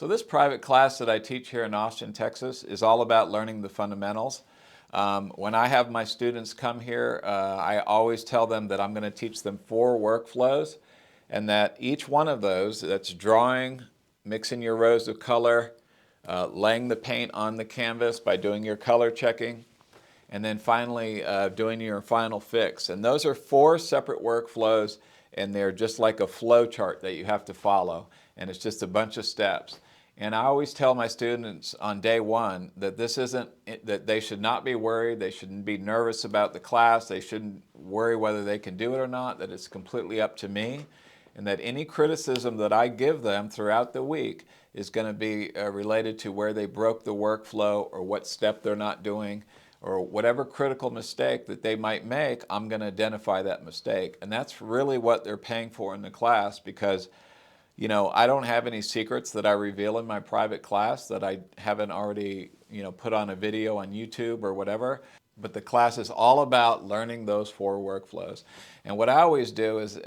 So this private class that I teach here in Austin, Texas is all about learning the fundamentals. When I have my students come here, I always tell them that I'm going to teach them 4 workflows, and that each one of those, that's drawing, mixing your rows of color, laying the paint on the canvas by doing your color checking, and then finally doing your final fix. And those are 4 separate workflows, and they're just like a flow chart that you have to follow, and it's just a bunch of steps. And I always tell my students on day 1 that that they should not be worried, they shouldn't be nervous about the class, they shouldn't worry whether they can do it or not, that it's completely up to me, and that any criticism that I give them throughout the week is going to be related to where they broke the workflow or what step they're not doing, or whatever critical mistake that they might make. I'm going to identify that mistake. And that's really what they're paying for in the class, because I don't have any secrets that I reveal in my private class that I haven't already put on a video on YouTube or whatever. But the class is all about learning those 4 workflows. And what I always do is,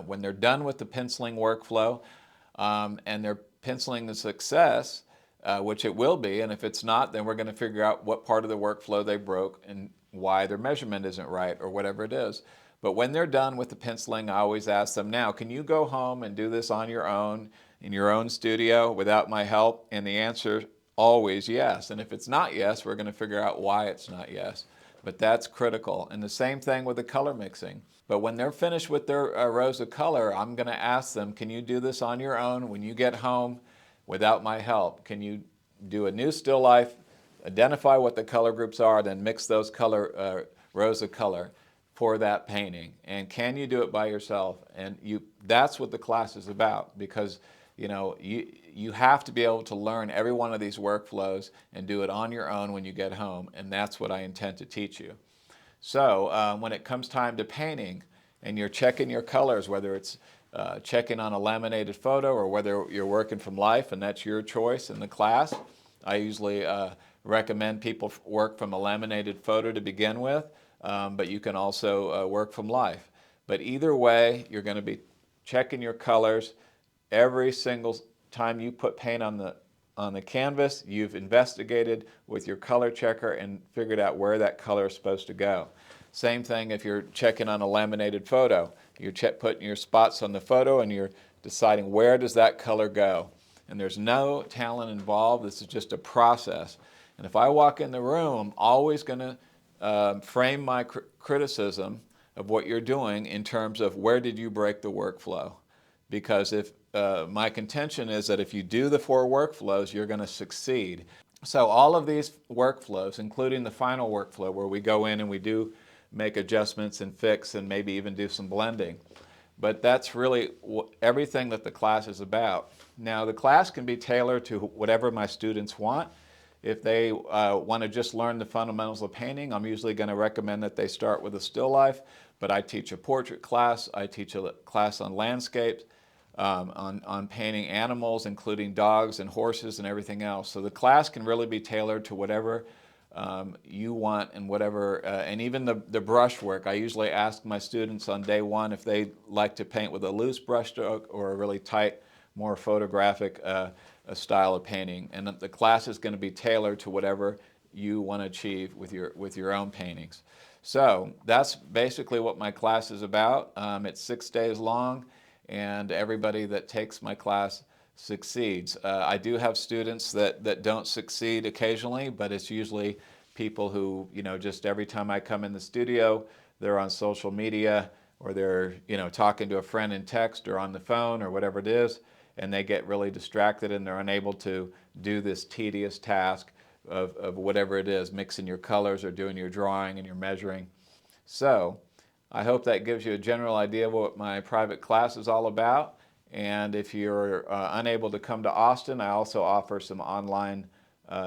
when they're done with the penciling workflow and they're penciling the success, which it will be, and if it's not, then we're going to figure out what part of the workflow they broke and why their measurement isn't right or whatever it is. But when they're done with the penciling, I always ask them, now, can you go home and do this on your own, in your own studio, without my help? And the answer always yes. And if it's not yes, we're going to figure out why it's not yes. But that's critical. And the same thing with the color mixing. But when they're finished with their rows of color, I'm going to ask them, can you do this on your own when you get home without my help? Can you do a new still life, identify what the color groups are, then mix those rows of color for that painting? And can you do it by yourself? And that's what the class is about, because you have to be able to learn every one of these workflows and do it on your own when you get home, and that's what I intend to teach you. So when it comes time to painting and you're checking your colors, whether it's checking on a laminated photo or whether you're working from life, and that's your choice in the class, I usually recommend people work from a laminated photo to begin with, but you can also work from life. But either way, you're going to be checking your colors every single time you put paint on the canvas. You've investigated with your color checker and figured out where that color is supposed to go. Same thing if you're checking on a laminated photo. You're putting your spots on the photo and you're deciding where does that color go. And there's no talent involved. This is just a process. And if I walk in the room, I'm always going to frame my criticism of what you're doing in terms of where did you break the workflow. Because if my contention is that if you do the 4 workflows, you're going to succeed. So all of these workflows, including the final workflow where we go in and we do make adjustments and fix and maybe even do some blending. But that's really everything that the class is about. Now, the class can be tailored to whatever my students want. If they want to just learn the fundamentals of painting, I'm usually going to recommend that they start with a still life. But I teach a portrait class, I teach a class on landscapes, on painting animals, including dogs and horses and everything else. So the class can really be tailored to whatever you want, and whatever, and even the brush work. I usually ask my students on day 1 if they like to paint with a loose brush stroke or a really tight, more photographic style of painting. And the class is going to be tailored to whatever you want to achieve with your own paintings. So that's basically what my class is about. It's 6 days long, and everybody that takes my class succeeds. I do have students that don't succeed occasionally, but it's usually people who, just every time I come in the studio, they're on social media, or they're, talking to a friend in text or on the phone or whatever it is, and they get really distracted and they're unable to do this tedious task of whatever it is, mixing your colors or doing your drawing and your measuring. So I hope that gives you a general idea of what my private class is all about. And if you're unable to come to Austin, I also offer some online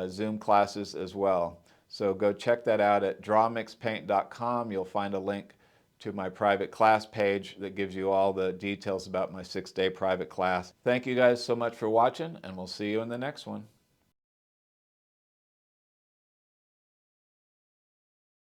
Zoom classes as well. So go check that out at drawmixpaint.com. You'll find a link to my private class page that gives you all the details about my 6-day private class. Thank you guys so much for watching, and we'll see you in the next one.